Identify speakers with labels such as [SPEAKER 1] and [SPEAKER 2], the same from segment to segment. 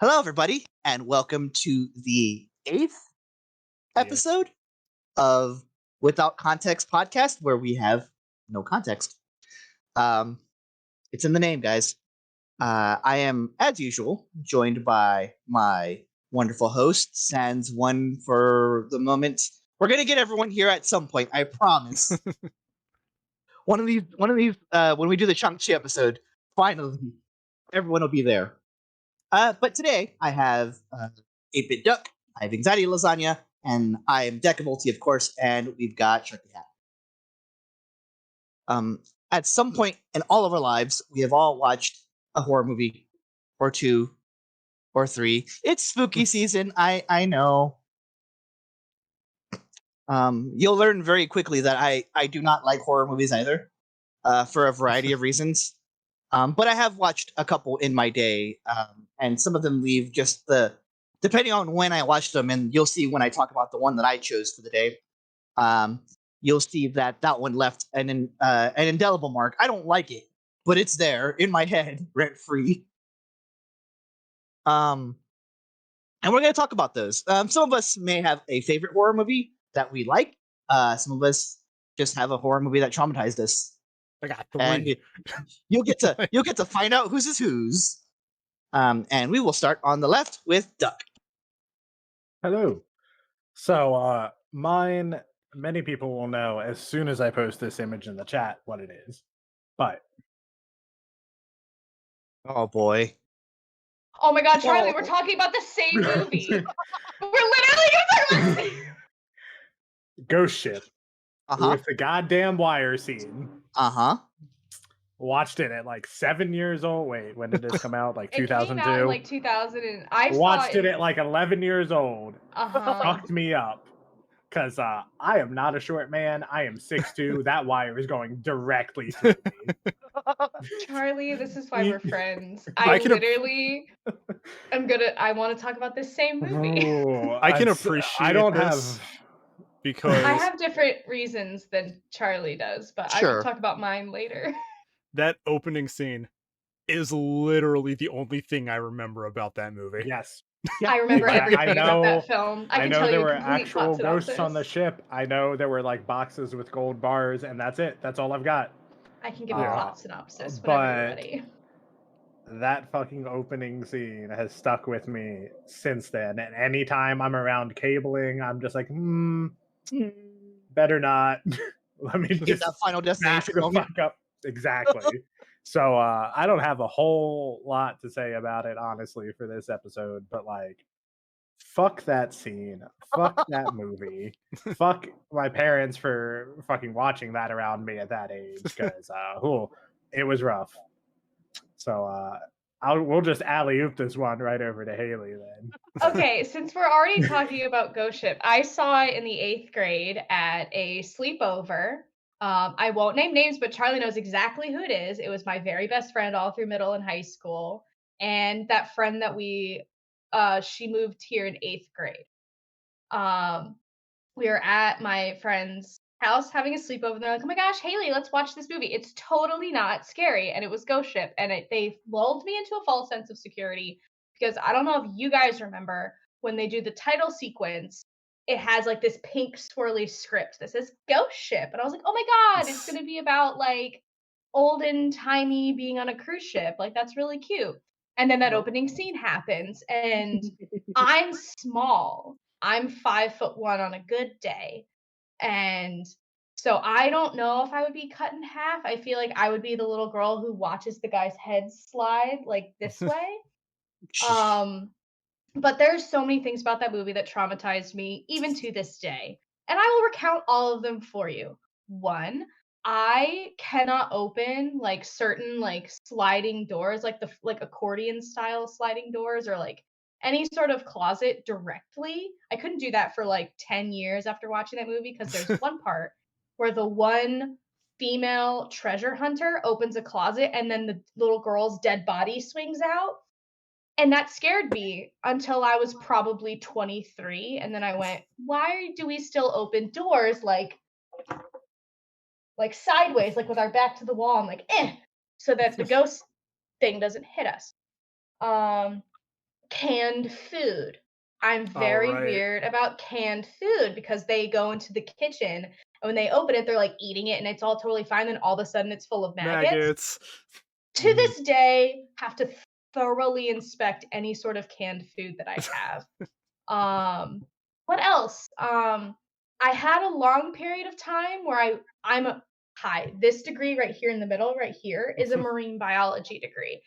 [SPEAKER 1] Hello, everybody, and welcome to the eighth
[SPEAKER 2] Yes.
[SPEAKER 1] episode of Without Context podcast, where we have no context. Um, it's in the name, guys. I am, as usual, joined by my wonderful host, Sans one for the moment. We're gonna get everyone here at some point, I promise. one of these, when we do the Shang-Chi episode, finally, everyone will be there. But today I have 8-Bit Duck, I have AnxietyLasagna, and I am Decavolty, of course, and we've got SharkyHat. At some point in all of our lives, we have all watched a horror movie, or two, or three. It's spooky season, I know. You'll learn very quickly that I do not like horror movies either, for a variety of reasons. But I have watched a couple in my day, and some of them leave just depending on when I watched them, and you'll see when I talk about the one that I chose for the day. Um, you'll see that one left an indelible mark. I don't like it, but it's there in my head, rent free. Um, and we're gonna talk about those. Some of us may have a favorite horror movie that we like. Some of us just have a horror movie that traumatized us.
[SPEAKER 2] I got
[SPEAKER 1] And
[SPEAKER 2] three.
[SPEAKER 1] you'll get to find out whose is whose. And we will start on the left with Duck.
[SPEAKER 2] Hello. So, mine, many people will know as soon as I post this image in the chat what it is. But
[SPEAKER 1] Oh boy.
[SPEAKER 3] Oh my god, Charlie,
[SPEAKER 1] Oh.
[SPEAKER 3] we're talking about the same movie. We're literally gonna talk about the same.
[SPEAKER 2] Ghost Ship
[SPEAKER 1] Uh-huh.
[SPEAKER 2] with the goddamn wire scene.
[SPEAKER 1] Uh-huh.
[SPEAKER 2] Watched it at like 7 years old. Wait, when did this come out? Like
[SPEAKER 3] It came
[SPEAKER 2] 2002?
[SPEAKER 3] out in like 2000 and I
[SPEAKER 2] Watched
[SPEAKER 3] saw
[SPEAKER 2] it at like 11 years old.
[SPEAKER 3] Uh-huh.
[SPEAKER 2] Fucked me up. Because I am not a short man. I am 6'2". That wire is going directly through me.
[SPEAKER 3] Charlie, this is why we're friends.
[SPEAKER 4] I
[SPEAKER 3] I
[SPEAKER 4] can
[SPEAKER 3] literally I want to talk about this same movie.
[SPEAKER 2] Ooh,
[SPEAKER 4] I can
[SPEAKER 2] it's-
[SPEAKER 4] appreciate
[SPEAKER 2] I don't
[SPEAKER 4] this
[SPEAKER 2] have
[SPEAKER 4] because
[SPEAKER 3] I have different reasons than Charlie does, but I
[SPEAKER 1] Sure.
[SPEAKER 3] will talk about mine later.
[SPEAKER 4] that opening scene is literally the only thing I remember about that movie.
[SPEAKER 2] yes.
[SPEAKER 3] I remember
[SPEAKER 2] But I
[SPEAKER 3] everything about
[SPEAKER 2] know-
[SPEAKER 3] that film. I can
[SPEAKER 2] know
[SPEAKER 3] tell
[SPEAKER 2] there
[SPEAKER 3] you
[SPEAKER 2] were
[SPEAKER 3] a complete
[SPEAKER 2] actual
[SPEAKER 3] plot
[SPEAKER 2] ghosts on the
[SPEAKER 3] synopsis.
[SPEAKER 2] ship. I know there were like boxes with gold bars, and that's it. That's all I've got.
[SPEAKER 3] I can give you a
[SPEAKER 2] Yeah.
[SPEAKER 3] plot synopsis whenever you're
[SPEAKER 2] But-
[SPEAKER 3] ready.
[SPEAKER 2] That fucking opening scene has stuck with me since then. And anytime I'm around cabling, I'm just like, better not. Let me
[SPEAKER 1] Get
[SPEAKER 2] just
[SPEAKER 1] that final
[SPEAKER 2] back
[SPEAKER 1] destination
[SPEAKER 2] the
[SPEAKER 1] moment.
[SPEAKER 2] fuck up. Exactly. So I don't have a whole lot to say about it, honestly, for this episode, but like, fuck that scene. Fuck that movie. Fuck my parents for fucking watching that around me at that age, because it was rough. So we'll just alley-oop this one right over to Haley then.
[SPEAKER 3] Okay, since we're already talking about Ghost Ship, I saw it in the 8th grade at a sleepover. I won't name names, but Charlie knows exactly who it is. It was my very best friend all through middle and high school. And that friend that she moved here in 8th grade. We were at my friend's house having a sleepover, and they're like, oh my gosh, Haley, let's watch this movie. It's totally not scary. And it was Ghost Ship. And they lulled me into a false sense of security because I don't know if you guys remember when they do the title sequence, it has like this pink swirly script that says Ghost Ship. And I was like, oh my God, it's going to be about like olden timey being on a cruise ship. Like, that's really cute. And then that opening scene happens, and I'm small. I'm 5'1" on a good day. And so I don't know if I would be cut in half. I feel like I would be the little girl who watches the guy's head slide like this way. But there's so many things about that movie that traumatized me even to this day. And I will recount all of them for you. 1, I cannot open like certain like sliding doors, like like accordion style sliding doors, or like any sort of closet directly. I couldn't do that for like 10 years after watching that movie, because there's one part where the one female treasure hunter opens a closet and then the little girl's dead body swings out. And that scared me until I was probably 23. And then I went, why do we still open doors like sideways, like with our back to the wall? I'm like, so that the ghost thing doesn't hit us. canned food. I'm very
[SPEAKER 4] right.
[SPEAKER 3] weird about canned food because they go into the kitchen and when they open it, they're like eating it and it's all totally fine. Then all of a sudden it's full of maggots. To this day, have to thoroughly inspect any sort of canned food that I have. What else? I had a long period of time where this degree right here in the middle, right here, is a marine biology degree.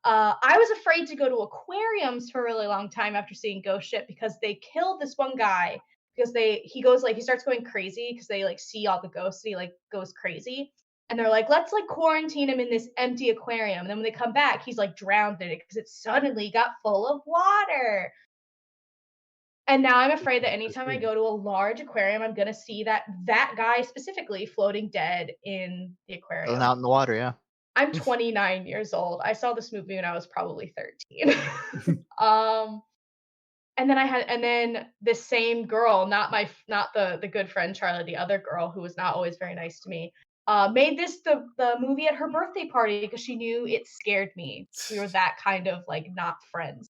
[SPEAKER 3] I was afraid to go to aquariums for a really long time after seeing Ghost Ship because they killed this one guy because he starts going crazy because they like see all the ghosts and he like goes crazy. And they're like, let's like quarantine him in this empty aquarium. And then when they come back, he's like drowned in it because it suddenly got full of water. And now I'm afraid that anytime I go to a large aquarium, I'm gonna see that guy specifically floating dead in the aquarium.
[SPEAKER 1] Out in the water, yeah.
[SPEAKER 3] I'm 29 years old. I saw this movie when I was probably 13. And then this same girl, not the good friend Charlie, the other girl who was not always very nice to me, made this the movie at her birthday party because she knew it scared me. We were that kind of like not friends.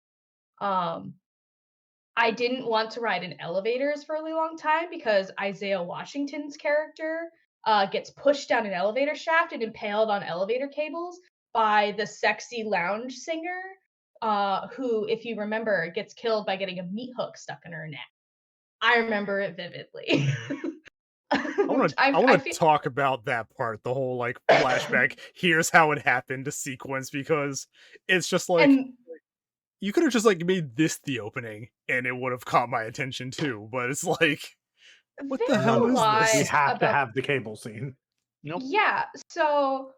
[SPEAKER 3] I didn't want to ride in elevators for a really long time because Isaiah Washington's character gets pushed down an elevator shaft and impaled on elevator cables by the sexy lounge singer, who, if you remember, gets killed by getting a meat hook stuck in her neck. I remember it vividly.
[SPEAKER 4] I want to talk about that part, the whole like flashback. Here's how it happened to sequence, because it's just like you could have just like made this the opening and it would have caught my attention too. But it's like, what the hell is this?
[SPEAKER 2] We have to have the cable scene.
[SPEAKER 1] Nope.
[SPEAKER 3] Yeah, so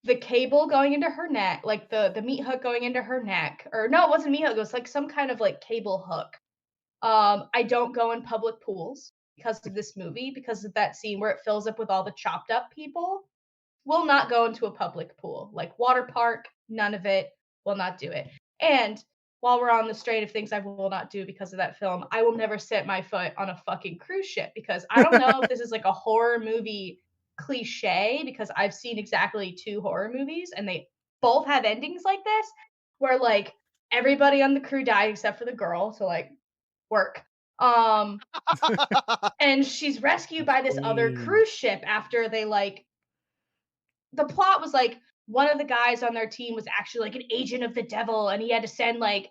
[SPEAKER 3] the cable going into her neck, like the meat hook going into her neck, or no, it wasn't a meat hook, it was like some kind of like cable hook. I don't go in public pools because of this movie, because of that scene where it fills up with all the chopped up people. Will not go into a public pool. Like water park, none of it, will not do it. And while we're on the strain of things I will not do because of that film, I will never set my foot on a fucking cruise ship, because I don't know if this is like a horror movie cliche, because I've seen exactly 2 horror movies and they both have endings like this where like everybody on the crew died except for the girl, so like work. And she's rescued by this other cruise ship after they like, the plot was like one of the guys on their team was actually like an agent of the devil and he had to send like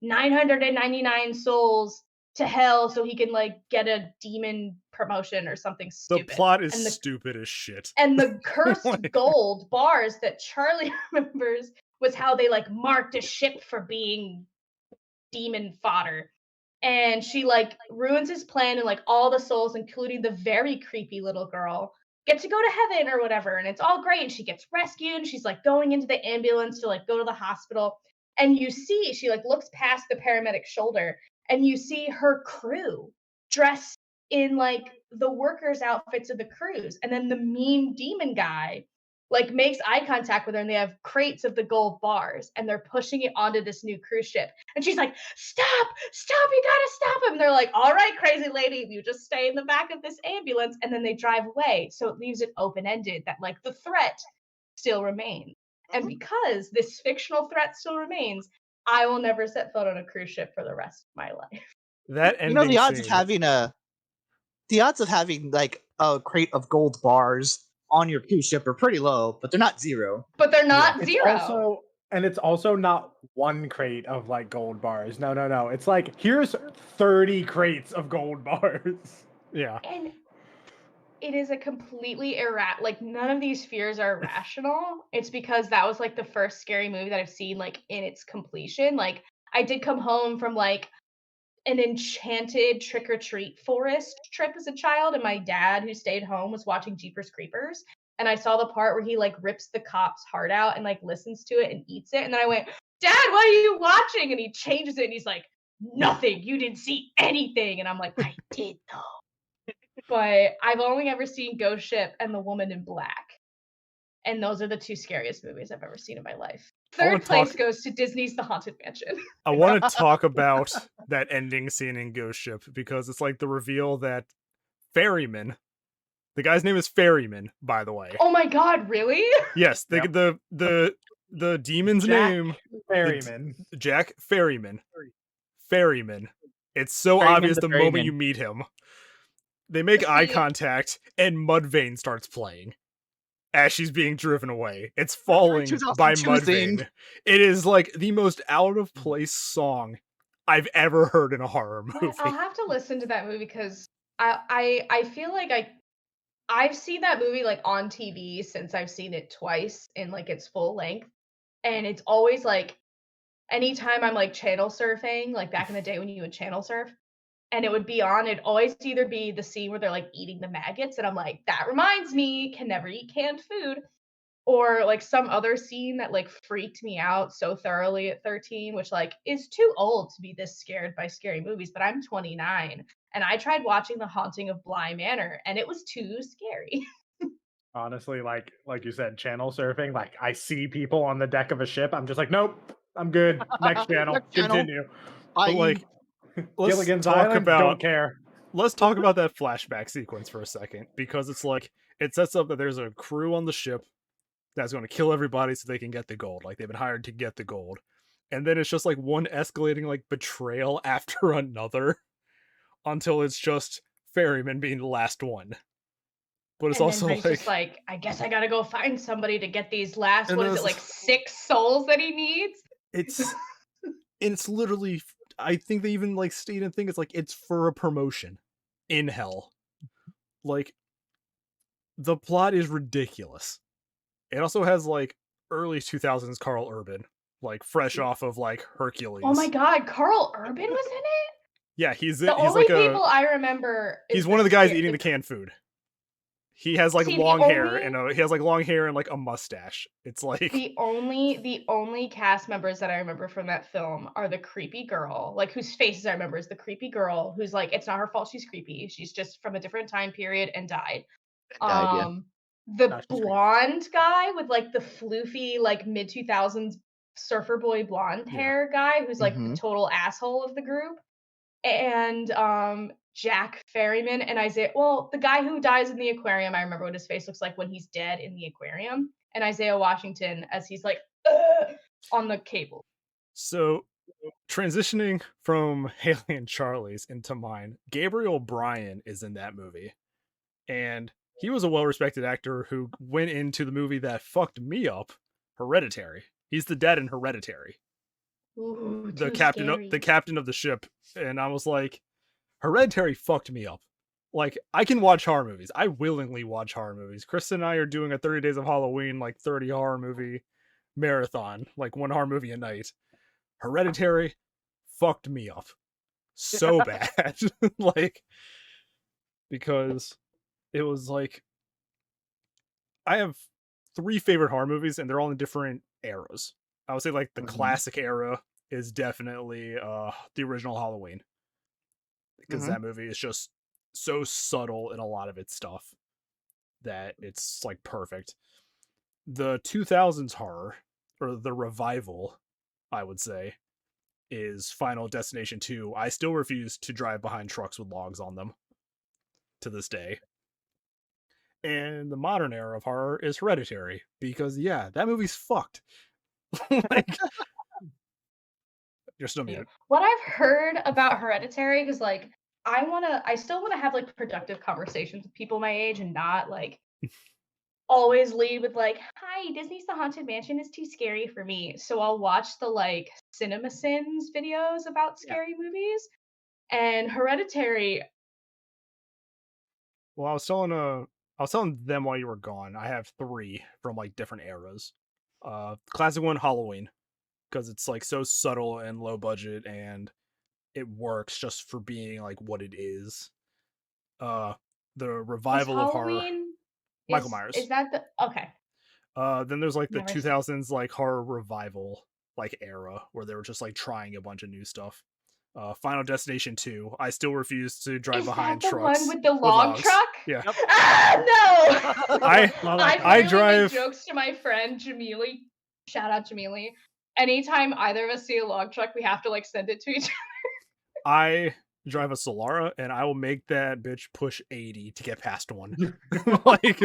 [SPEAKER 3] 999 souls to hell so he can like get a demon promotion or something stupid.
[SPEAKER 4] The plot is stupid as shit.
[SPEAKER 3] And the cursed gold bars that Charlie remembers was how they like marked a ship for being demon fodder. And she like ruins his plan, and like all the souls, including the very creepy little girl, get to go to heaven or whatever, and it's all great. And she gets rescued and she's like going into the ambulance to like go to the hospital, and you see she like looks past the paramedic's shoulder and you see her crew dressed in like the workers' outfits of the cruise, and then the mean demon guy like makes eye contact with her, and they have crates of the gold bars and they're pushing it onto this new cruise ship, and she's like, stop, you gotta stop him. And they're like, all right, crazy lady, you just stay in the back of this ambulance. And then they drive away, so it leaves it open-ended that like the threat still remains. And because this fictional threat still remains, I will never set foot on a cruise ship for the rest of my life.
[SPEAKER 4] That ending,
[SPEAKER 1] you know, the odds of having like a crate of gold bars on your cruise ship are pretty low, but they're not zero.
[SPEAKER 3] But they're not zero.
[SPEAKER 2] It's also not one crate of like gold bars. No. It's like, here's 30 crates of gold bars.
[SPEAKER 4] Yeah.
[SPEAKER 3] And it is a completely like none of these fears are rational. It's because that was like the first scary movie that I've seen like in its completion. Like I did come home from like an enchanted trick-or-treat forest trip as a child, and my dad, who stayed home, was watching Jeepers Creepers, and I saw the part where he like rips the cop's heart out and like listens to it and eats it, and then I went, Dad, what are you watching? And he changes it and he's like, nothing, you didn't see anything. And I'm like, I did though. But I've only ever seen Ghost Ship and The Woman in Black, and those are the 2 scariest movies I've ever seen in my life. Third place goes to Disney's The Haunted Mansion.
[SPEAKER 4] I want to talk about that ending scene in Ghost Ship, because it's like the reveal that Ferryman, the guy's name is Ferryman, by the way.
[SPEAKER 3] Oh my god, really?
[SPEAKER 4] Yes, the demon's
[SPEAKER 2] Jack
[SPEAKER 4] name,
[SPEAKER 2] Ferryman.
[SPEAKER 4] Jack Ferryman, Ferryman. It's so
[SPEAKER 1] Ferryman
[SPEAKER 4] obvious the moment
[SPEAKER 1] Ferryman.
[SPEAKER 4] you meet him. They make eye contact, and Mudvayne starts playing as she's being driven away. It's Falling by Mudvayne. It is like the most out of place song I've ever heard in a horror movie.
[SPEAKER 3] I'll have to listen to that movie because I feel like I've seen that movie like on TV since I've seen it twice in like its full length, and it's always like anytime I'm like channel surfing, like back in the day when you would channel surf, and it would be on, it'd always either be the scene where they're like eating the maggots, and I'm like, that reminds me, can never eat canned food. Or like some other scene that like freaked me out so thoroughly at 13, which like is too old to be this scared by scary movies, but I'm 29 and I tried watching The Haunting of Bly Manor and it was too scary.
[SPEAKER 2] Honestly, like you said, channel surfing, like I see people on the deck of a ship, I'm just like, nope, I'm good. Next channel, continue.
[SPEAKER 4] But like, let's
[SPEAKER 2] Gilligan's
[SPEAKER 4] talk
[SPEAKER 2] Island,
[SPEAKER 4] about.
[SPEAKER 2] Don't care.
[SPEAKER 4] Let's talk about that flashback sequence for a second, because it's like it sets up that there's a crew on the ship that's going to kill everybody so they can get the gold. Like they've been hired to get the gold, and then it's just like one escalating like betrayal after another, until it's just Ferryman being the last one. But it's also like,
[SPEAKER 3] just like, I guess I gotta go find somebody to get these last, what is it, like 6 souls that he needs?
[SPEAKER 4] It's literally, I think they even like state and think it's like it's for a promotion in hell. Like the plot is ridiculous. It also has like early 2000s Carl Urban, like fresh off of like Hercules.
[SPEAKER 3] Oh my god, Carl Urban was in it?
[SPEAKER 4] Yeah, he's
[SPEAKER 3] only people I remember.
[SPEAKER 4] He's one of the guys eating the canned food. He has like long hair and he has like long hair and like a mustache. It's like
[SPEAKER 3] the only cast members that I remember from that film are the creepy girl, like whose faces I remember is the creepy girl who's like, it's not her fault she's creepy. She's just from a different time period and died. The blonde guy with like the floofy like mid 2000s surfer boy blonde hair guy who's like the total asshole of the group, and Jack Ferryman and Isaiah. Well, the guy who dies in the aquarium, I remember what his face looks like when he's dead in the aquarium, and Isaiah Washington as he's like on the cable.
[SPEAKER 4] So, transitioning from Haley and Charlie's into mine, Gabriel Bryan is in that movie, and he was a well-respected actor who went into the movie that fucked me up, Hereditary. He's the dad in Hereditary.
[SPEAKER 3] Ooh,
[SPEAKER 4] the captain of the ship, and I was like, Hereditary fucked me up. Like, I can watch horror movies. I willingly watch horror movies. Kristen and I are doing a 30 Days of Halloween, like 30 horror movie marathon, like one horror movie a night. Hereditary fucked me up so bad. Like, because it was like, I have 3 favorite horror movies and they're all in different eras. I would say like the classic era is definitely the original Halloween, because that movie is just so subtle in a lot of its stuff that it's like perfect. The 2000s horror, or the revival, I would say, is Final Destination 2. I still refuse to drive behind trucks with logs on them to this day. And the modern era of horror is Hereditary, because yeah, that movie's fucked. Like, you're still mute.
[SPEAKER 3] What I've heard about Hereditary, because like I still want to have like productive conversations with people my age and not like always lead with like, hi, Disney's The Haunted Mansion is too scary for me. So I'll watch the like CinemaSins videos about scary movies, and Hereditary.
[SPEAKER 4] Well, I was telling them while you were gone, I have 3 from like different eras. Classic one, Halloween, because it's like so subtle and low budget and it works just for being like what it is. The revival of horror, Michael Myers.
[SPEAKER 3] Is that the okay?
[SPEAKER 4] Then there's like the 2000s like horror revival like era where they were just like trying a bunch of new stuff. Final Destination 2. I still refuse to drive behind trucks.
[SPEAKER 3] One with the log truck?
[SPEAKER 4] Yeah.
[SPEAKER 3] No.
[SPEAKER 4] I drive
[SPEAKER 3] jokes to my friend Jamili. Shout out Jamili. Anytime either of us see a log truck, we have to like send it to each other.
[SPEAKER 4] I drive a Solara and I will make that bitch push 80 to get past one. Like,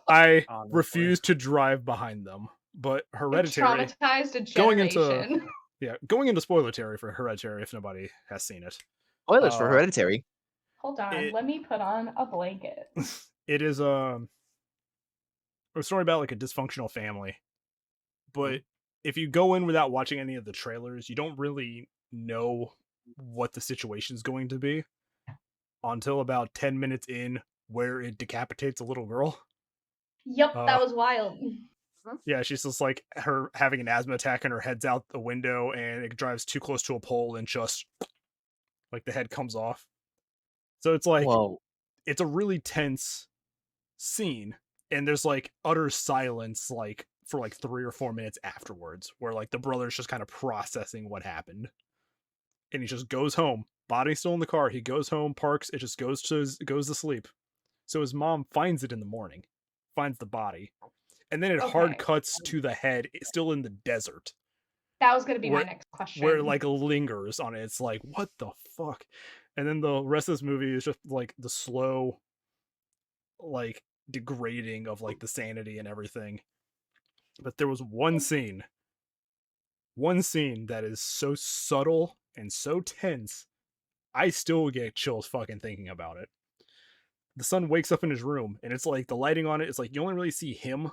[SPEAKER 4] I refuse to drive behind them. But Hereditary,
[SPEAKER 3] traumatized a generation.
[SPEAKER 4] Yeah, going into spoiler territory for Hereditary if nobody has seen it.
[SPEAKER 1] Spoilers for Hereditary.
[SPEAKER 3] Hold on, let me put on a blanket.
[SPEAKER 4] It is a story about like a dysfunctional family. But if you go in without watching any of the trailers, you don't really know what the situation is going to be until about 10 minutes in, where it decapitates a little girl.
[SPEAKER 3] Yep, that was wild.
[SPEAKER 4] Yeah, she's just like her having an asthma attack and her head's out the window and it drives too close to a pole and just like the head comes off. So it's like, whoa. It's a really tense scene, and there's like utter silence like for like 3 or 4 minutes afterwards, where like the brother's just kind of processing what happened. And he just goes home, body's still in the car, he goes home, parks, it just goes to sleep. So his mom finds it in the morning, finds the body, and then it hard cuts to the head still in the desert.
[SPEAKER 3] That was gonna be my next question.
[SPEAKER 4] Where it like lingers on it. It's like, what the fuck? And then the rest of this movie is just like the slow like degrading of like the sanity and everything. But there was one scene that is so subtle and so tense, I still get chills fucking thinking about it. The son wakes up in his room, and it's like the lighting on it is like you only really see him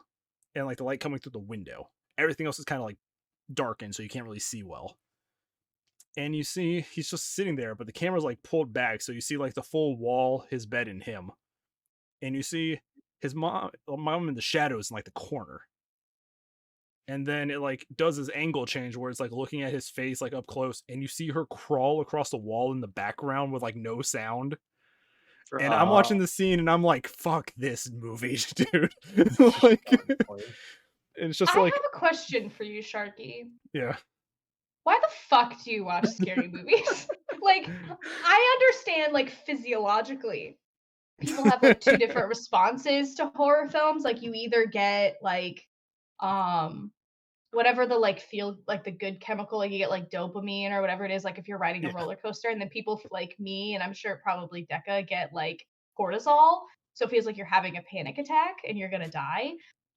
[SPEAKER 4] and like the light coming through the window. Everything else is kind of like darkened, so you can't really see well. And you see he's just sitting there, but the camera's like pulled back, so you see like the full wall, his bed, and him. And you see his mom in the shadows in like the corner. And then it like does his angle change where it's like looking at his face like up close, and you see her crawl across the wall in the background with like no sound. And I'm watching the scene and I'm like, fuck this movie, dude. Like, it's just
[SPEAKER 3] I
[SPEAKER 4] like,
[SPEAKER 3] have a question for you, Sharky.
[SPEAKER 4] Yeah.
[SPEAKER 3] Why the fuck do you watch scary movies? Like, I understand like physiologically people have like 2 different responses to horror films. Like you either get like whatever the like feel like the good chemical, like you get like dopamine or whatever it is, like if you're riding a roller coaster, and then people like me, and I'm sure probably Deca, get like cortisol, so it feels like you're having a panic attack and you're gonna die.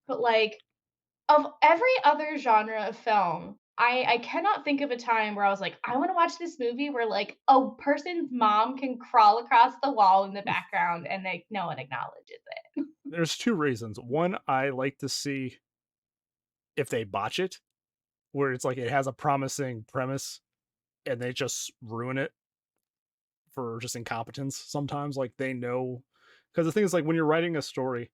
[SPEAKER 3] But like of every other genre of film, I cannot think of a time where I was like, I want to watch this movie where like a person's mom can crawl across the wall in the background and like no one acknowledges it.
[SPEAKER 4] There's 2 reasons. One, I like to see if they botch it, where it's like it has a promising premise and they just ruin it for just incompetence. Sometimes like they know, because the thing is like when you're writing a story,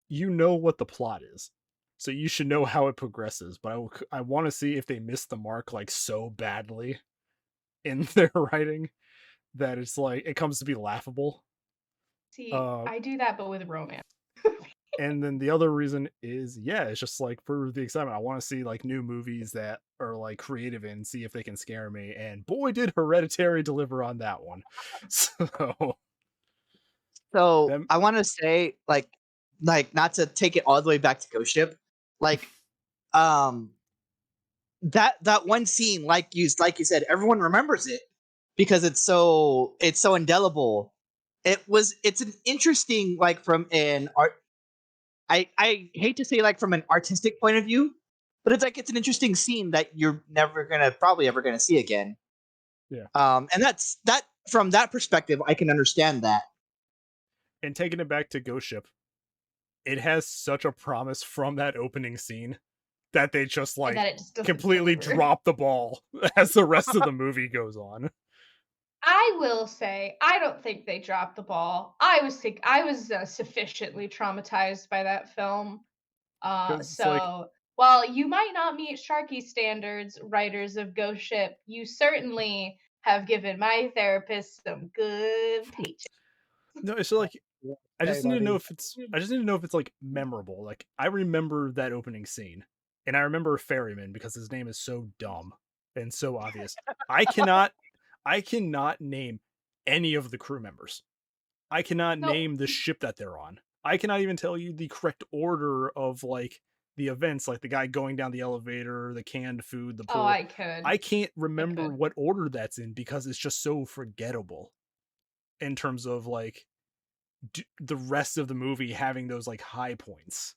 [SPEAKER 4] you know what the plot is, so you should know how it progresses. But I want to see if they miss the mark like so badly in their writing that it's like it comes to be laughable.
[SPEAKER 3] See, I do that, but with romance.
[SPEAKER 4] And then the other reason is, it's just like for the excitement. I want to see like new movies that are like creative and see if they can scare me. And boy, did Hereditary deliver on that one. So
[SPEAKER 1] I want to say like not to take it all the way back to Ghost Ship, like that one scene, like you said, everyone remembers it because it's so indelible. It's an interesting, like from an art, I hate to say like from an artistic point of view, but it's like it's an interesting scene that you're never probably ever gonna see again.
[SPEAKER 4] Yeah.
[SPEAKER 1] And that's from that perspective, I can understand that.
[SPEAKER 4] And taking it back to Ghost Ship, it has such a promise from that opening scene that they just like completely drop the ball as the rest of the movie goes on.
[SPEAKER 3] I will say, I don't think they dropped the ball. I was sufficiently traumatized by that film. So like, while you might not meet Sharky standards, writers of Ghost Ship, you certainly have given my therapist some good paychecks.
[SPEAKER 4] No, it's like I just need to know if it's like memorable. Like I remember that opening scene, and I remember Ferryman because his name is so dumb and so obvious. I cannot name any of the crew members. I cannot name the ship that they're on. I cannot even tell you the correct order of like the events, like the guy going down the elevator, the canned food, the pool.
[SPEAKER 3] Oh, I could.
[SPEAKER 4] I can't remember what order that's in because it's just so forgettable in terms of like the rest of the movie having those like high points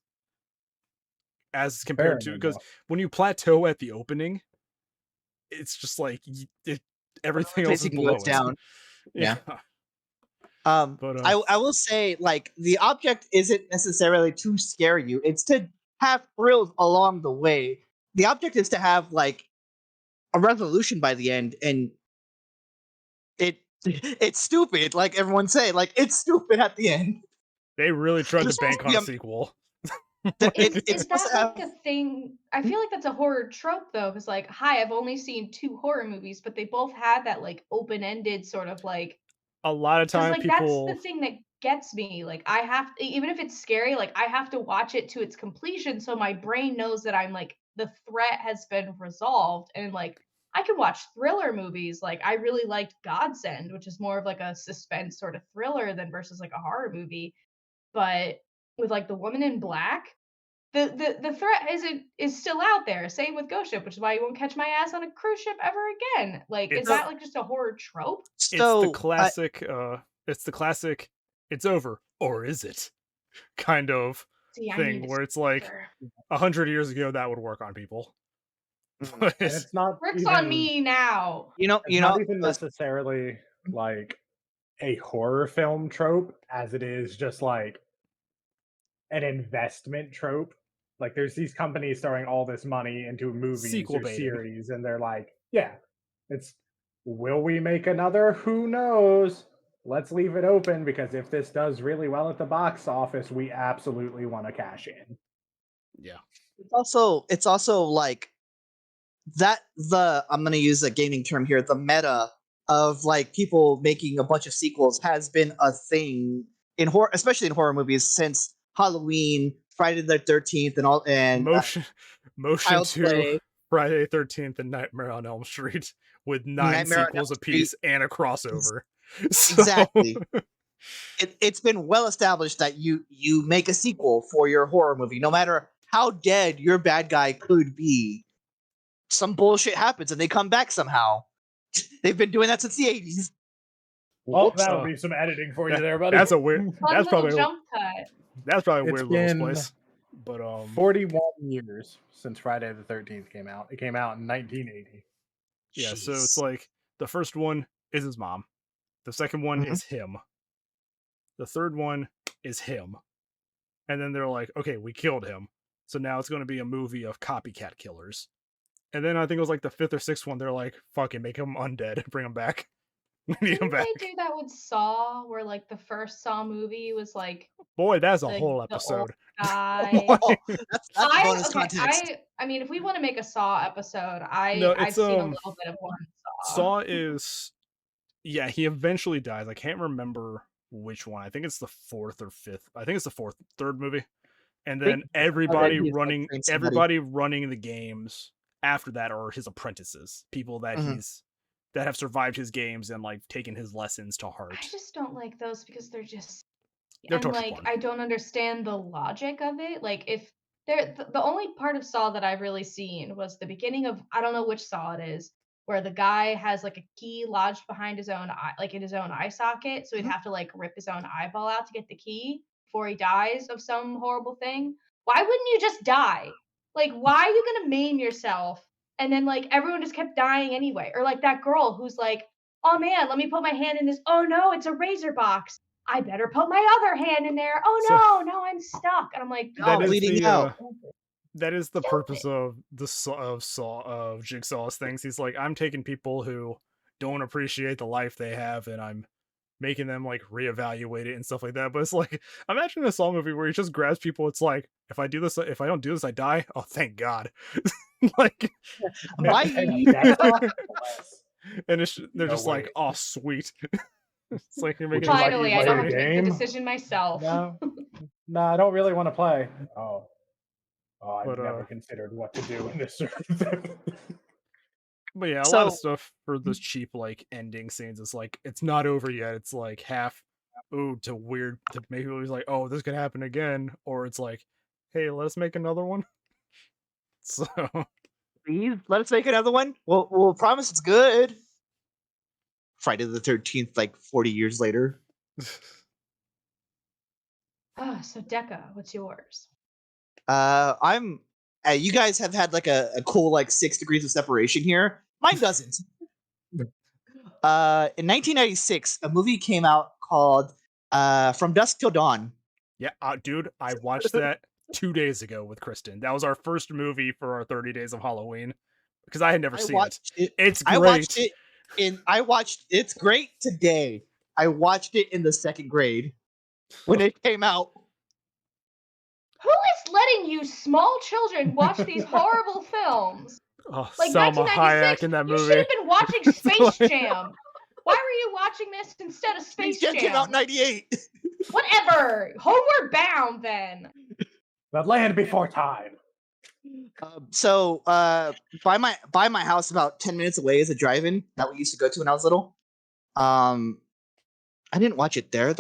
[SPEAKER 4] as compared to, because when you plateau at the opening, it's just like everything else is below
[SPEAKER 1] goes down.
[SPEAKER 4] Yeah.
[SPEAKER 1] But I will say, like, the object isn't necessarily to scare you. It's to have thrills along the way. The object is to have like a resolution by the end, and it's stupid. Like everyone say, like it's stupid at the end.
[SPEAKER 4] They really tried to bank on a sequel.
[SPEAKER 3] Is that like a thing? I feel like that's a horror trope though, because like, hi, I've only seen 2 horror movies, but they both had that like open-ended sort of like.
[SPEAKER 4] A lot of times,
[SPEAKER 3] like
[SPEAKER 4] people.
[SPEAKER 3] That's the thing that gets me. Like, I have to, even if it's scary, like I have to watch it to its completion, so my brain knows that I'm like the threat has been resolved, and like I can watch thriller movies. Like I really liked Godsend, which is more of like a suspense sort of thriller than versus like a horror movie, but with like The Woman in Black, the threat is still out there. Same with Ghost Ship, which is why you won't catch my ass on a cruise ship ever again. Like, is that like just a horror trope?
[SPEAKER 4] So, it's the classic. It's the classic. It's over, or is it? Kind of thing where it's like 100 years ago that would work on people.
[SPEAKER 2] And it's not.
[SPEAKER 3] Works even, on me now.
[SPEAKER 2] Not even necessarily like a horror film trope, as it is just like an investment trope. Like there's these companies throwing all this money into movies or series, and they're like, yeah, it's, will we make another? Who knows? Let's leave it open, because if this does really well at the box office, we absolutely want to cash in.
[SPEAKER 4] Yeah.
[SPEAKER 1] It's also like that, I'm going to use a gaming term here, the meta of like people making a bunch of sequels has been a thing in horror, especially in horror movies, since Halloween, Friday the 13th, and all, and
[SPEAKER 4] motion to Friday the 13th and Nightmare on Elm Street with 9 sequels apiece and a crossover.
[SPEAKER 1] Exactly. It's been well established that you make a sequel for your horror movie, no matter how dead your bad guy could be. Some bullshit happens and they come back somehow. They've been doing that since the 80s.
[SPEAKER 2] Well, that'll be some editing for you there, buddy.
[SPEAKER 4] That's a weird. That's probably
[SPEAKER 3] jump cut.
[SPEAKER 4] That's probably a weird little place. But
[SPEAKER 2] 41 years since Friday the 13th came out. It came out in 1980.
[SPEAKER 4] Yeah, so it's like the first one is his mom. The second one is him. The third one is him. And then they're like, okay, we killed him. So now it's going to be a movie of copycat killers. And then I think it was like the 5th or 6th one, they're like, fucking make him undead, bring him back. We need him back.
[SPEAKER 3] They do that with Saw, where like the first Saw movie was like,
[SPEAKER 4] boy, that's a whole episode.
[SPEAKER 1] That's bonus context.
[SPEAKER 3] I mean, if we want to make a Saw episode, I've seen a little bit of one Saw.
[SPEAKER 4] Saw is, yeah, he eventually dies. I can't remember which one. I think it's the 4th or 5th. I think it's the 4th, 3rd movie. And then everybody running the games after that are his apprentices, people that that have survived his games and like taken his lessons to heart.
[SPEAKER 3] I just don't like those because they're like fun. I don't understand the logic of it. Like if the only part of Saw that I've really seen was the beginning of, I don't know which Saw it is, where the guy has like a key lodged behind his own eye, like in his own eye socket, so he'd have to like rip his own eyeball out to get the key before he dies of some horrible thing. Why wouldn't you just die? Like, why are you gonna maim yourself? And then like everyone just kept dying anyway. Or like that girl who's like, oh man, let me put my hand in this. Oh no, it's a razor box. I better put my other hand in there. Oh no, I'm stuck. And I'm like,
[SPEAKER 1] bleeding out.
[SPEAKER 4] That is the purpose of of Jigsaw's things. He's like, I'm taking people who don't appreciate the life they have, and I'm making them like reevaluate it and stuff like that. But it's like, imagine a Saw movie where he just grabs people. It's like, if I don't do this, I die. Oh, thank God. Like, and they're just like, oh, sweet. It's like you're making.
[SPEAKER 3] Finally, I don't have to make the decision myself.
[SPEAKER 2] No, I don't really want to play. I've never considered what to do in this.
[SPEAKER 4] But yeah, a lot of stuff for those cheap like ending scenes is like, it's not over yet. It's like half to weird to make people like, oh, this could happen again, or it's like, hey, let's make another one. So
[SPEAKER 1] please let us make another one. We'll promise it's good. Friday the 13th, like 40 years later.
[SPEAKER 3] So Deca, what's yours?
[SPEAKER 1] You guys have had like a cool like 6 degrees of separation here. Mine doesn't. In 1996, a movie came out called From Dusk Till Dawn.
[SPEAKER 4] Yeah, dude, I watched that 2 days ago with Kristen. That was our first movie for our 30 days of Halloween because I had never seen it. It's great.
[SPEAKER 1] It's great today. I watched it in the second grade when it came out.
[SPEAKER 3] Who is letting you small children watch these horrible films?
[SPEAKER 4] Oh, like Salma Hayek in that movie.
[SPEAKER 3] You should have been watching Space Jam. Why were you watching this instead of Space Jam?
[SPEAKER 1] Came out in 98.
[SPEAKER 3] Whatever. Homeward Bound, then.
[SPEAKER 2] The Land Before Time.
[SPEAKER 1] So, by my house, about 10 minutes away, is a drive-in that we used to go to when I was little. I didn't watch it there.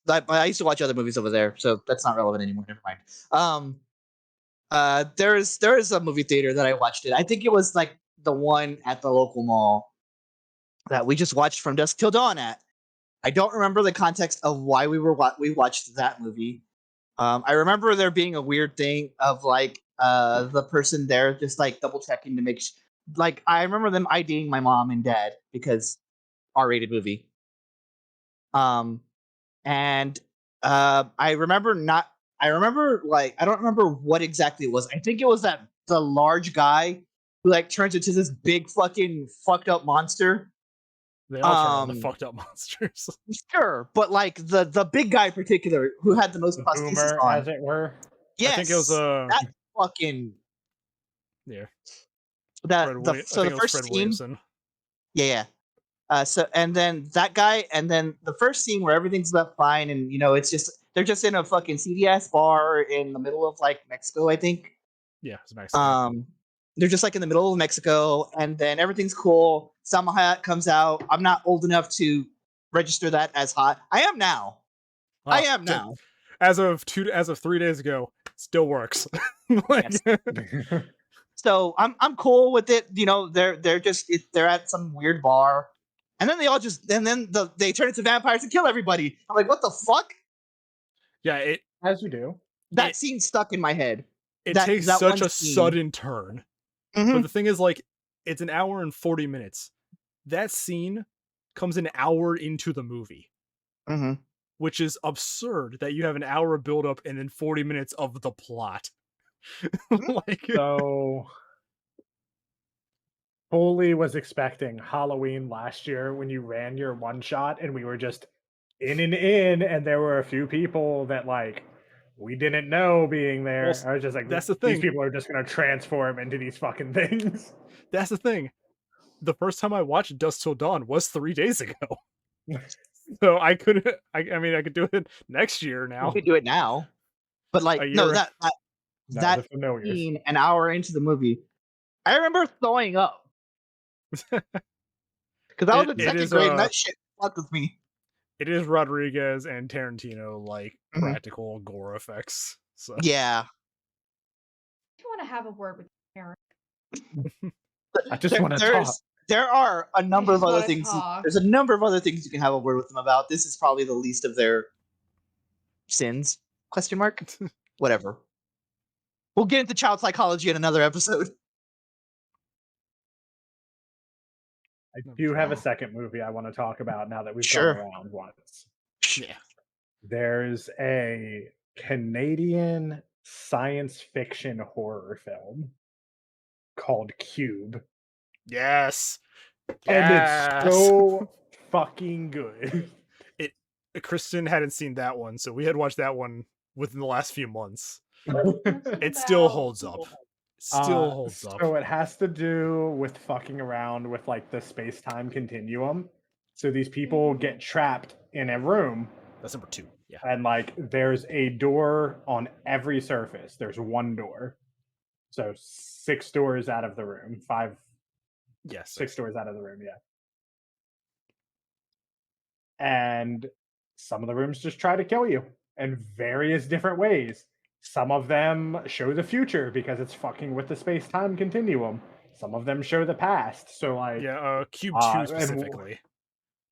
[SPEAKER 1] I used to watch other movies over there, so that's not relevant anymore. Never mind. There is a movie theater that I watched it. I think it was like the one at the local mall that we just watched From Dusk Till Dawn at. I don't remember the context of why we watched that movie. I remember there being a weird thing of like the person there just like double checking to make like I remember them IDing my mom and dad because R-rated movie. And I remember I don't remember what exactly it was. I think it was the large guy who like turns into this big fucking fucked up monster.
[SPEAKER 4] They all turn into fucked up monsters.
[SPEAKER 1] Sure, but like the big guy in particular who had the most prosthesis on,
[SPEAKER 2] as it were.
[SPEAKER 1] Yes,
[SPEAKER 4] I think it was
[SPEAKER 1] that fucking
[SPEAKER 4] yeah.
[SPEAKER 1] The first scene. Williamson. Yeah. So and then that guy, and then the first scene where everything's left fine, and you know they're just in a fucking seedy ass bar in the middle of like Mexico, I think.
[SPEAKER 4] Yeah, it's Mexico.
[SPEAKER 1] They're just like in the middle of Mexico, and then everything's cool. Salma Hayek comes out. I'm not old enough to register that as hot. I am now. I am now.
[SPEAKER 4] As of 3 days ago, still works.
[SPEAKER 1] So I'm cool with it. You know, they're at some weird bar. And then they turn into vampires and kill everybody. I'm like, what the fuck?
[SPEAKER 4] Yeah,
[SPEAKER 2] as you do.
[SPEAKER 1] That scene stuck in my head.
[SPEAKER 4] It takes such a sudden turn.
[SPEAKER 1] Mm-hmm.
[SPEAKER 4] But the thing is, like, it's an hour and 40 minutes. That scene comes an hour into the movie.
[SPEAKER 1] Mm-hmm.
[SPEAKER 4] Which is absurd that you have an hour build up and then 40 minutes of the plot.
[SPEAKER 2] So fully was expecting Halloween last year when you ran your one shot and we were just in and there were a few people that like we didn't know being there. Well, I was just like,
[SPEAKER 4] that's the thing.
[SPEAKER 2] These people are just going to transform into these fucking things.
[SPEAKER 4] That's the thing. The first time I watched Dusk Till Dawn was 3 days ago. So I could do it next year now.
[SPEAKER 1] You could do it now. But like, that scene an hour into the movie, I remember throwing up. Because I was in second grade and that shit fucked with me.
[SPEAKER 4] It is Rodriguez and Tarantino like practical gore effects. So
[SPEAKER 1] yeah.
[SPEAKER 3] I want to have a word with Aaron.
[SPEAKER 2] I just want to talk.
[SPEAKER 1] There are a number of other things. There's a number of other things you can have a word with them about. This is probably the least of their sins? ? Whatever. We'll get into child psychology in another episode.
[SPEAKER 2] I do have a second movie I want to talk about now that we've gone around once.
[SPEAKER 1] Yeah.
[SPEAKER 2] There's a Canadian science fiction horror film called Cube.
[SPEAKER 4] Yes.
[SPEAKER 2] And it's so fucking good.
[SPEAKER 4] Kristen hadn't seen that one, so we had watched that one within the last few months. It still holds up. So
[SPEAKER 2] it has to do with fucking around with like the space-time continuum. So these people get trapped in a room.
[SPEAKER 4] That's number 2. Yeah.
[SPEAKER 2] And like there's a door on every surface. There's one door. So 6 doors out of the room. 5.
[SPEAKER 4] Yes.
[SPEAKER 2] 6 doors out of the room, yeah. And some of the rooms just try to kill you in various different ways. Some of them show the future because it's fucking with the space-time continuum. Some of them show the past. So like
[SPEAKER 4] Cube 2 specifically.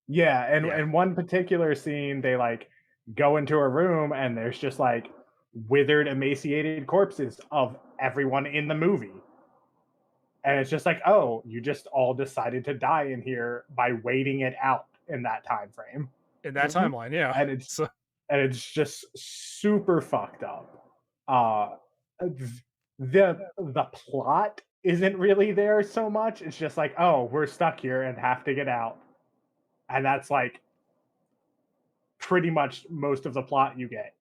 [SPEAKER 2] And one particular scene, they like go into a room and there's just like withered, emaciated corpses of everyone in the movie. And it's just like, oh, you just all decided to die in here by waiting it out in that time frame.
[SPEAKER 4] In that timeline, yeah.
[SPEAKER 2] And it's just super fucked up. The plot isn't really there so much. It's just like, oh, we're stuck here and have to get out. And that's like pretty much most of the plot you get.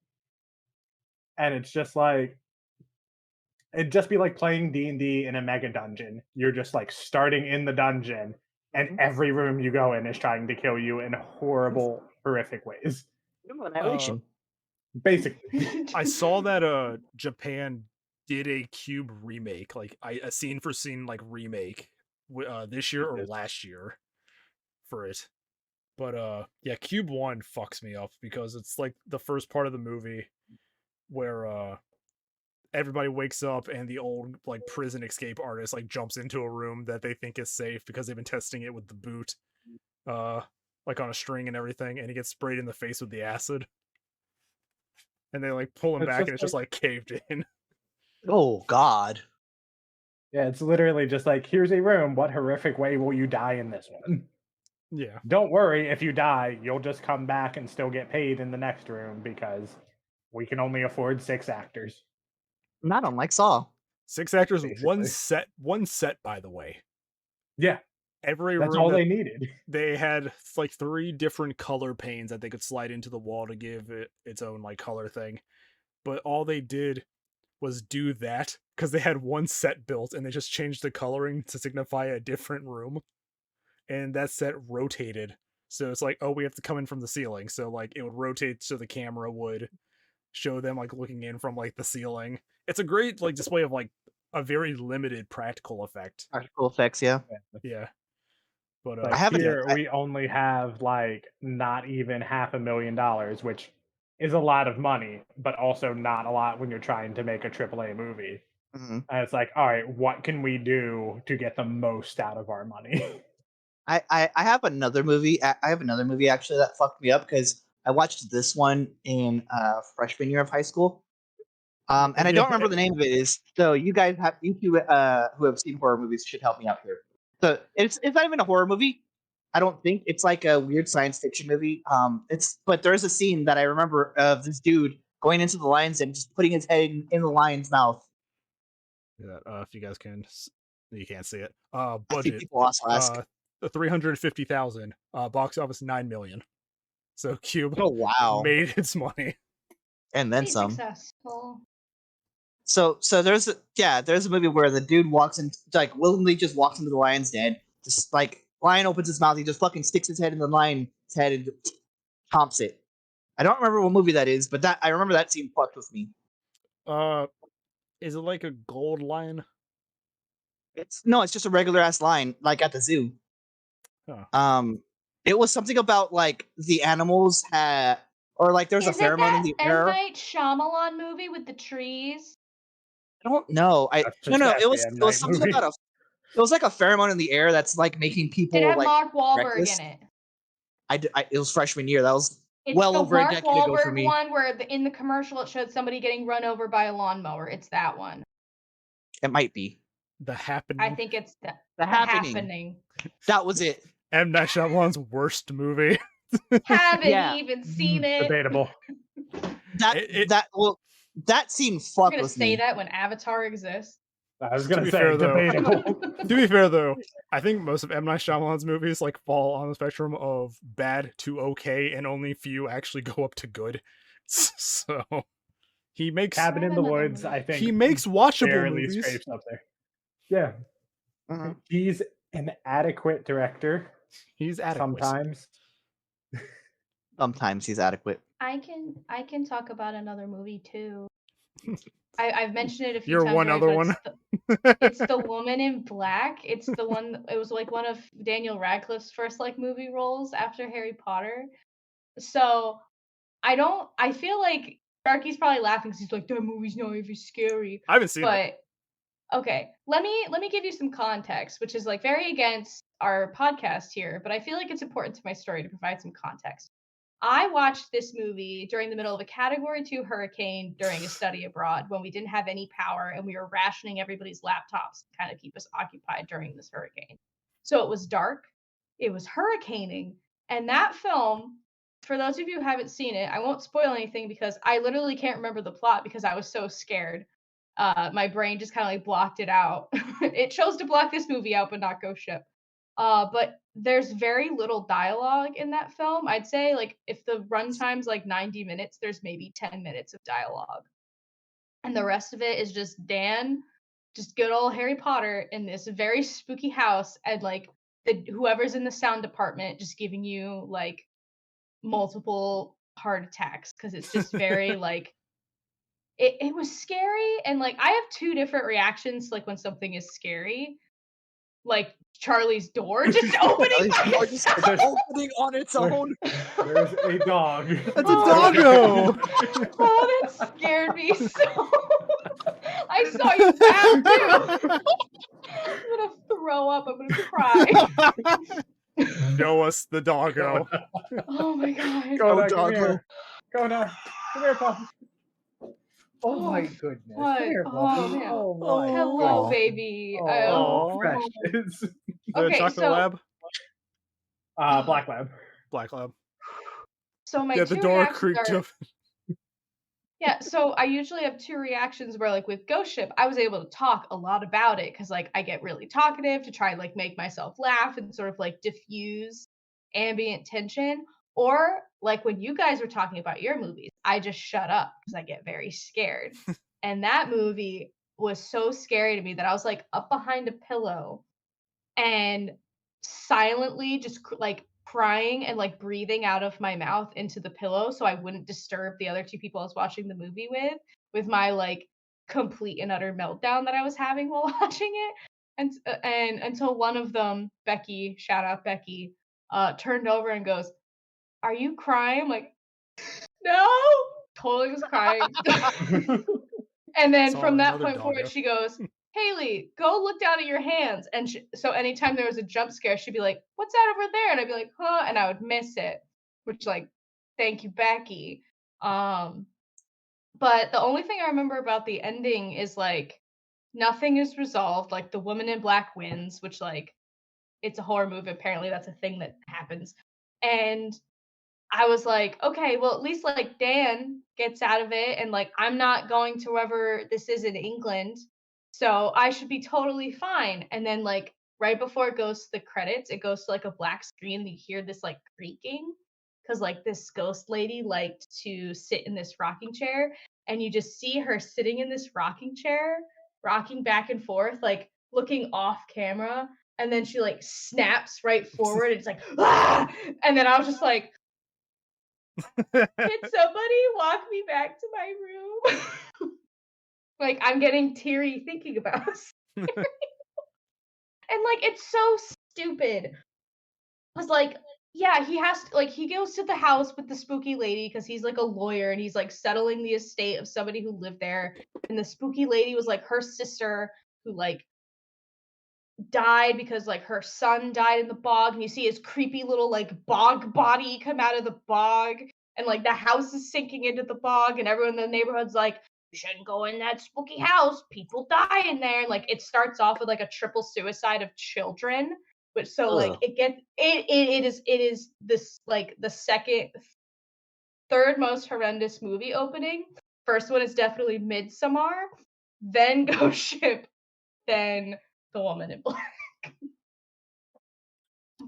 [SPEAKER 2] And it's just like, it'd just be like playing D&D in a mega dungeon. You're just like starting in the dungeon, and every room you go in is trying to kill you in horrible, horrific ways.
[SPEAKER 1] Annihilation.
[SPEAKER 2] Basically.
[SPEAKER 4] I saw that Japan did a Cube remake, like a scene for scene like remake this year or last year for it. But yeah, Cube 1 fucks me up because it's like the first part of the movie where everybody wakes up and the old like prison escape artist like jumps into a room that they think is safe because they've been testing it with the boot like on a string and everything, and he gets sprayed in the face with the acid, and they like pull him back and it's just like caved in.
[SPEAKER 1] Oh god.
[SPEAKER 2] Yeah, it's literally just like, here's a room, what horrific way will you die in this one?
[SPEAKER 4] Yeah,
[SPEAKER 2] don't worry, if you die you'll just come back and still get paid in the next room because we can only afford 6 actors.
[SPEAKER 1] Not unlike Saw.
[SPEAKER 4] 6 actors, basically. one set, by the way.
[SPEAKER 2] Yeah.
[SPEAKER 4] Every
[SPEAKER 2] That's
[SPEAKER 4] room
[SPEAKER 2] all they needed.
[SPEAKER 4] They had like 3 different color panes that they could slide into the wall to give it its own like color thing. But all they did was do that because they had one set built and they just changed the coloring to signify a different room. And that set rotated. So it's like, oh, we have to come in from the ceiling. So like it would rotate so the camera would show them like looking in from like the ceiling. It's a great like display of like a very limited practical effect.
[SPEAKER 1] Practical effects, yeah.
[SPEAKER 4] Yeah. But
[SPEAKER 2] I have here we only have like not even $500,000, which is a lot of money, but also not a lot when you're trying to make a AAA movie. And it's like, all right, what can we do to get the most out of our money?
[SPEAKER 1] I have another movie. I have another movie actually that fucked me up because I watched this one in freshman year of high school. And I don't remember the name of it is. So you guys have you two who have seen horror movies should help me out here. So it's not even a horror movie. I don't think it's like a weird science fiction movie. But there is a scene that I remember of this dude going into the lion's den, just putting his head in the lion's mouth.
[SPEAKER 4] Yeah, if you guys can, you can't see it. Budget.
[SPEAKER 1] People also ask.
[SPEAKER 4] 350,000. Box office 9 million. So Cube made its money,
[SPEAKER 1] and then some.
[SPEAKER 3] Successful.
[SPEAKER 1] So there's a movie where the dude walks in, like willingly just walks into the lion's den, just like lion opens his mouth, he just fucking sticks his head in the lion's head and chomps it. I don't remember what movie that is, but I remember that scene fucked with me.
[SPEAKER 4] Is it like a gold lion?
[SPEAKER 1] It's just a regular ass lion, like at the zoo. Huh. It was something about like the animals had, or like there's a pheromone in the air.
[SPEAKER 3] M. Night Shyamalan movie with the trees.
[SPEAKER 1] I don't know. No. It was something about it was like a pheromone in the air that's like making people. Did it have like
[SPEAKER 3] Mark Wahlberg reckless. In it?
[SPEAKER 1] It was freshman year. That was
[SPEAKER 3] it's
[SPEAKER 1] well
[SPEAKER 3] the
[SPEAKER 1] over
[SPEAKER 3] Mark
[SPEAKER 1] a decade ago for me.
[SPEAKER 3] One where in the commercial it showed somebody getting run over by a lawnmower. It's that one.
[SPEAKER 1] It might be
[SPEAKER 4] The Happening.
[SPEAKER 3] I think it's the Happening.
[SPEAKER 1] That was it.
[SPEAKER 4] M. Night Shyamalan's worst movie.
[SPEAKER 3] Haven't even seen it.
[SPEAKER 2] Debatable.
[SPEAKER 1] That scene fucked with me.
[SPEAKER 3] You're gonna say that when Avatar exists.
[SPEAKER 2] I was gonna say debatable.
[SPEAKER 4] To be fair though, I think most of M. Night Shyamalan's movies like fall on the spectrum of bad to okay, and only few actually go up to good. So he makes
[SPEAKER 2] Cabin in the Woods. I think
[SPEAKER 4] he makes watchable movies.
[SPEAKER 2] Scrapes up there. Yeah, he's an adequate director.
[SPEAKER 4] He's adequate
[SPEAKER 1] sometimes he's adequate.
[SPEAKER 3] I can talk about another movie too. I've mentioned it a few
[SPEAKER 4] times.
[SPEAKER 3] You're
[SPEAKER 4] one other one.
[SPEAKER 3] It's The Woman in Black. It's the one. It was like one of Daniel Radcliffe's first like movie roles after Harry Potter. So I feel like Sharky's probably laughing because he's like, that movie's not even scary.
[SPEAKER 4] I haven't seen it.
[SPEAKER 3] Okay, let me give you some context, which is like very against our podcast here, but I feel like it's important to my story to provide some context. I watched this movie during the middle of a Category 2 hurricane during a study abroad when we didn't have any power and we were rationing everybody's laptops to kind of keep us occupied during this hurricane. So it was dark, it was hurricaning, and that film, for those of you who haven't seen it, I won't spoil anything because I literally can't remember the plot because I was so scared. My brain just kind of like blocked it out. It chose to block this movie out, but not Ghost Ship. But there's very little dialogue in that film. I'd say like if the runtime's like 90 minutes, there's maybe 10 minutes of dialogue. And the rest of it is just Dan, just good old Harry Potter in this very spooky house, and like whoever's in the sound department just giving you like multiple heart attacks because it's just very like it was scary. And like I have two different reactions like when something is scary. Like Charlie's door just opening
[SPEAKER 1] opening on its own.
[SPEAKER 2] There's a dog.
[SPEAKER 4] That's a doggo.
[SPEAKER 3] Oh, that scared me so. I saw you laugh too. I'm gonna throw up. I'm gonna cry.
[SPEAKER 4] Show us the doggo.
[SPEAKER 3] Oh my god.
[SPEAKER 2] Go doggo. Go now. Come here, Pop. Oh my goodness.
[SPEAKER 3] What?
[SPEAKER 2] Here,
[SPEAKER 3] Oh, man.
[SPEAKER 2] Oh my.
[SPEAKER 3] Hello,
[SPEAKER 4] Oh.
[SPEAKER 3] baby.
[SPEAKER 2] Oh, precious.
[SPEAKER 4] The
[SPEAKER 3] Okay,
[SPEAKER 4] chocolate
[SPEAKER 3] so-
[SPEAKER 4] lab?
[SPEAKER 2] Black Lab.
[SPEAKER 4] Black lab.
[SPEAKER 3] So my
[SPEAKER 4] Yeah, the
[SPEAKER 3] two
[SPEAKER 4] door
[SPEAKER 3] reactions
[SPEAKER 4] creaked
[SPEAKER 3] are-
[SPEAKER 4] up.
[SPEAKER 3] Yeah, so I usually have two reactions where like with Ghost Ship, I was able to talk a lot about it because like I get really talkative to try and like make myself laugh and sort of like diffuse ambient tension. Or like when you guys were talking about your movies, I just shut up because I get very scared. And that movie was so scary to me that I was like up behind a pillow and silently just like crying and like breathing out of my mouth into the pillow so I wouldn't disturb the other two people I was watching the movie with my like complete and utter meltdown that I was having while watching it. And until one of them, Becky, shout out Becky, turned over and goes, "Are you crying?" I'm like, "No." Totally was crying. And then
[SPEAKER 4] Saw
[SPEAKER 3] from that
[SPEAKER 4] another
[SPEAKER 3] point
[SPEAKER 4] doggo.
[SPEAKER 3] forward, she goes, "Haley, go look down at your hands." And so anytime there was a jump scare, she'd be like, "What's that over there?" And I'd be like, "Huh?" And I would miss it, which like, thank you, Becky. But the only thing I remember about the ending is like nothing is resolved. Like the woman in black wins, which like it's a horror movie. Apparently that's a thing that happens. And I was like, okay, well, at least like Dan gets out of it, and like I'm not going to wherever this is in England, so I should be totally fine. And then like right before it goes to the credits, it goes to like a black screen. And you hear this like creaking because like this ghost lady liked to sit in this rocking chair, and you just see her sitting in this rocking chair, rocking back and forth, like looking off camera, and then she like snaps right forward. And it's like, ah! And then I was just like, "Can somebody walk me back to my room?" Like I'm getting teary thinking about it. And like it's so stupid. Cause like, yeah, he has to, like he goes to the house with the spooky lady because he's like a lawyer and he's like settling the estate of somebody who lived there. And the spooky lady was like her sister who like died because like her son died in the bog, and you see his creepy little like bog body come out of the bog, and like the house is sinking into the bog, and everyone in the neighborhood's like, "You shouldn't go in that spooky house, people die in there." And like it starts off with like a triple suicide of children, which so like it is this like the third most horrendous movie opening. First one is definitely Midsommar, then Ghost Ship, then The Woman in Black.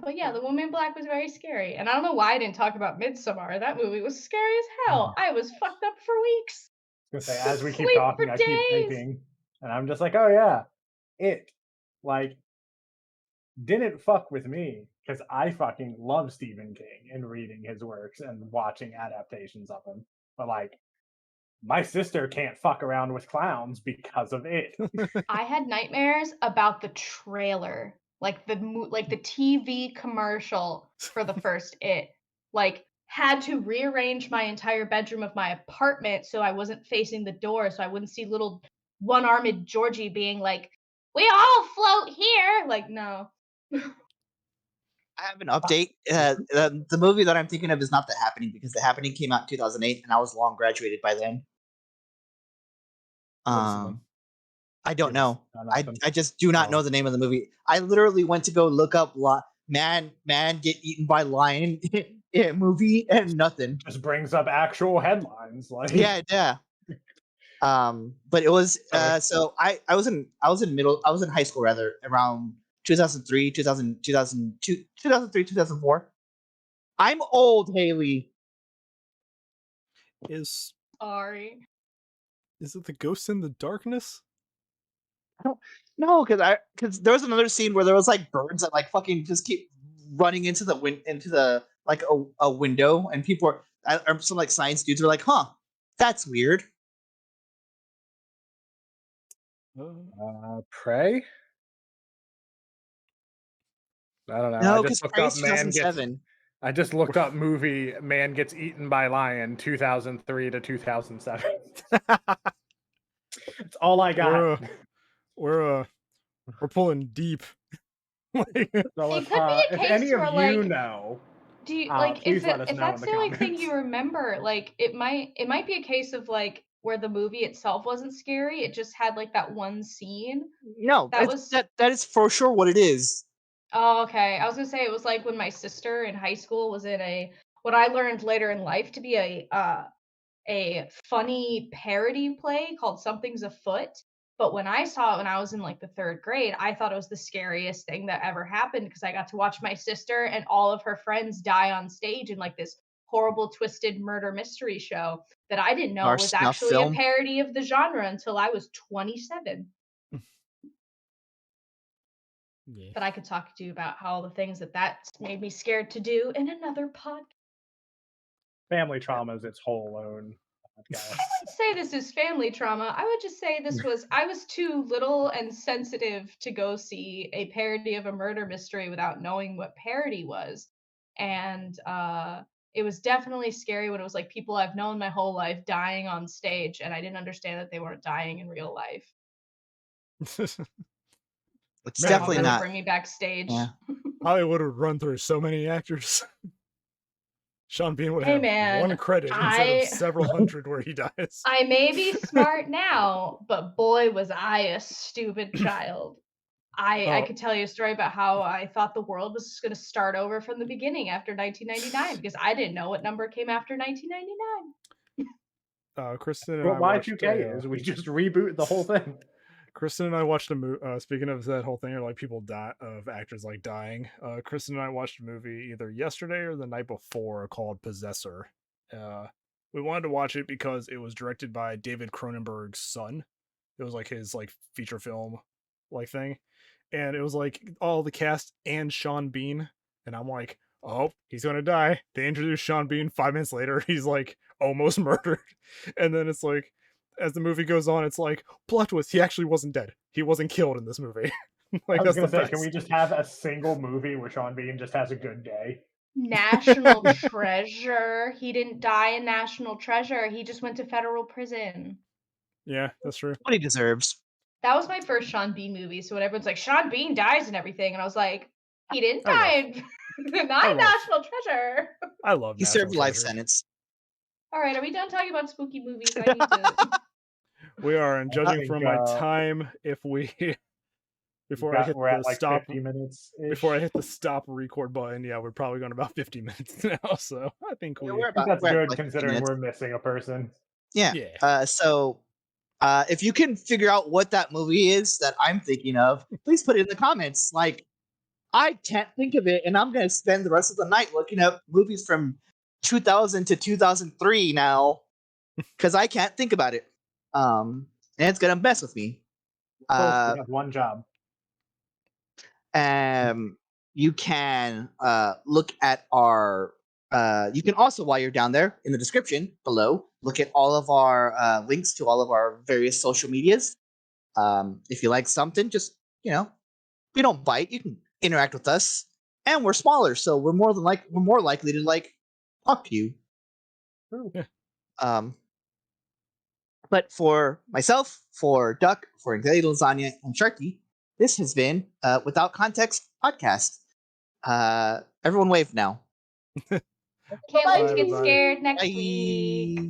[SPEAKER 3] But yeah, The Woman in Black was very scary. And I don't know why I didn't talk about Midsommar. That movie was scary as hell. I was fucked up for weeks.
[SPEAKER 2] I was gonna say, as we keep
[SPEAKER 3] Sleep
[SPEAKER 2] talking,
[SPEAKER 3] for
[SPEAKER 2] I keep
[SPEAKER 3] days.
[SPEAKER 2] thinking, and I'm just like, oh yeah, it like didn't fuck with me because I fucking love Stephen King and reading his works and watching adaptations of him. But like, my sister can't fuck around with clowns because of it.
[SPEAKER 3] I had nightmares about the trailer, like the TV commercial for the first It. Like had to rearrange my entire bedroom of my apartment so I wasn't facing the door, so I wouldn't see little one-armed Georgie being like, "We all float here." Like, no.
[SPEAKER 1] have an update. The movie that I'm thinking of is not The Happening, because The Happening came out in 2008, and I was long graduated by then. I don't know. I just do not know the name of the movie. I literally went to go look up man get eaten by lion movie, and nothing.
[SPEAKER 2] Just brings up actual headlines. Like
[SPEAKER 1] yeah. But it was so I was in high school rather, around 2003, 2002, 2003, 2004. I'm old, Haley.
[SPEAKER 3] Sorry.
[SPEAKER 4] Is it The Ghost in the Darkness?
[SPEAKER 1] I don't know, because there was another scene where there was like birds that like fucking just keep running into the like a window, and people or some like science dudes are like, huh, that's weird.
[SPEAKER 2] Prey? I don't know.
[SPEAKER 1] No, because Prey is 2007.
[SPEAKER 2] I just looked up movie Man Gets Eaten by Lion 2003 to 2007. That's all I got.
[SPEAKER 4] We're pulling deep.
[SPEAKER 3] It could be a case
[SPEAKER 2] any
[SPEAKER 3] where,
[SPEAKER 2] of
[SPEAKER 3] like,
[SPEAKER 2] you know.
[SPEAKER 3] Do you if that's the only thing you remember, like it might be a case of like where the movie itself wasn't scary, it just had like that one scene.
[SPEAKER 1] No, that is for sure what it is.
[SPEAKER 3] Oh, okay. I was gonna say it was like when my sister in high school was in what I learned later in life to be a funny parody play called Something's Afoot. But when I saw it when I was in like the 3rd grade, I thought it was the scariest thing that ever happened, because I got to watch my sister and all of her friends die on stage in like this horrible, twisted murder mystery show that I didn't know was actually a parody of the genre until I was 27. Yeah. But I could talk to you about how the things that made me scared to do in another podcast.
[SPEAKER 2] Family trauma is its whole own.
[SPEAKER 3] I wouldn't say this is family trauma. I would just say I was too little and sensitive to go see a parody of a murder mystery without knowing what parody was. And it was definitely scary when it was like people I've known my whole life dying on stage, and I didn't understand that they weren't dying in real life.
[SPEAKER 1] It's definitely not.
[SPEAKER 3] Bring me backstage.
[SPEAKER 4] Yeah. Hollywood would run through so many actors. Sean Bean would have one credit instead of several hundred where he dies.
[SPEAKER 3] I may be smart now, but boy, was I a stupid child. I could tell you a story about how I thought the world was going to start over from the beginning after 1999, because I didn't know what number came after 1999.
[SPEAKER 4] Kristen and
[SPEAKER 2] Y2K is we just reboot the whole thing.
[SPEAKER 4] Kristen and I watched a movie. Speaking of that whole thing, or like people of actors like dying. Kristen and I watched a movie either yesterday or the night before called Possessor. We wanted to watch it because it was directed by David Cronenberg's son. It was like his like feature film like thing, and it was like all the cast and Sean Bean. And I'm like, oh, he's gonna die. They introduced Sean Bean. 5 minutes later, he's like almost murdered, and then it's like, as the movie goes on, it's like, plot twist, he actually wasn't dead. He wasn't killed in this movie.
[SPEAKER 2] Like, I was going to say, can we just have a single movie where Sean Bean just has a good day?
[SPEAKER 3] National Treasure. He didn't die in National Treasure. He just went to federal prison.
[SPEAKER 4] Yeah, that's true.
[SPEAKER 1] What he deserves.
[SPEAKER 3] That was my first Sean Bean movie. So when everyone's like, Sean Bean dies and everything, and I was like, he didn't die in National Treasure.
[SPEAKER 4] I love
[SPEAKER 1] he served life sentence.
[SPEAKER 3] All right, are we done talking about spooky movies? I need to...
[SPEAKER 4] We are, and judging from my time, before I hit the stop record button, yeah, we're probably going about 50 minutes now. So I think
[SPEAKER 2] that's good considering we're missing a person.
[SPEAKER 1] Yeah. So if you can figure out what that movie is that I'm thinking of, please put it in the comments. Like, I can't think of it, and I'm going to spend the rest of the night looking up movies from 2000 to 2003 now, because I can't think about it. And it's gonna mess with me.
[SPEAKER 2] We have one job.
[SPEAKER 1] You can look at our. You can also, while you're down there in the description below, look at all of our links to all of our various social medias. If you like something, just we don't bite. You can interact with us, and we're smaller, so we're more likely to like talk to you.
[SPEAKER 4] Yeah.
[SPEAKER 1] But for myself, for Duck, for AnxietyLasagna, and Sharky, this has been Without Context podcast. Everyone wave now.
[SPEAKER 3] Can't wait to get scared next week.